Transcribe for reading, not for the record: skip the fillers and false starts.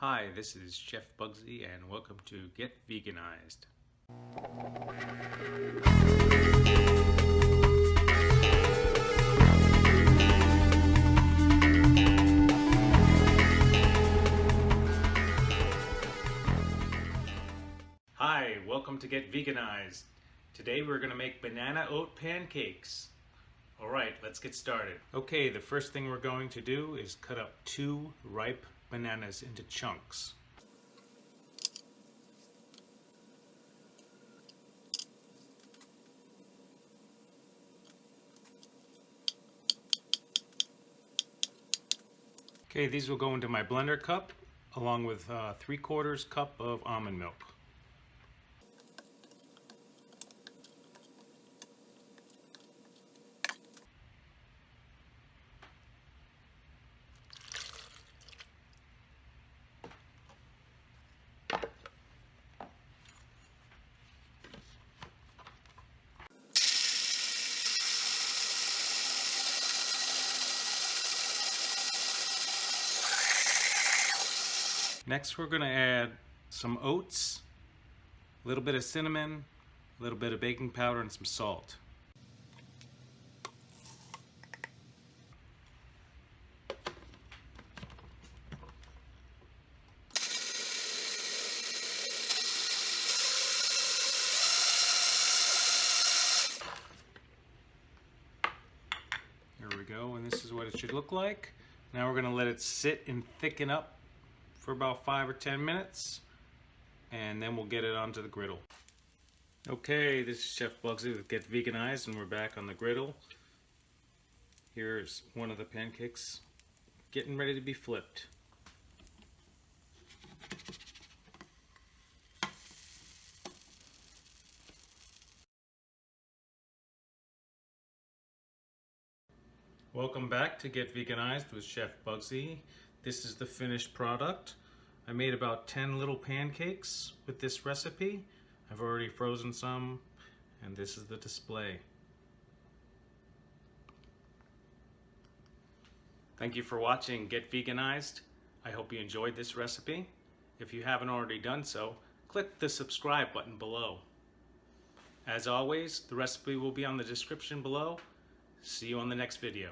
Hi, this is Chef Bugsy and welcome to Get Veganized. Hi, welcome to Get Veganized. Today we're going to make banana oat pancakes. Alright, let's get started. Okay, the first thing we're going to do is cut up 2 ripe bananas into chunks. Okay, these will go into my blender cup along with 3/4 cup of almond milk. Next we're going to add some oats, a little bit of cinnamon, a little bit of baking powder, and some salt. There we go, and this is what it should look like. Now we're going to let it sit and thicken up for about 5 or 10 minutes, and then we'll get it onto the griddle. Okay, this is Chef Bugsy with Get Veganized, and we're back on the griddle. Here's one of the pancakes getting ready to be flipped. Welcome back to Get Veganized with Chef Bugsy. This is the finished product. I made about 10 little pancakes with this recipe. I've already frozen some, and this is the display. Thank you for watching Get Veganized. I hope you enjoyed this recipe. If you haven't already done so, click the subscribe button below. As always, the recipe will be on the description below. See you on the next video.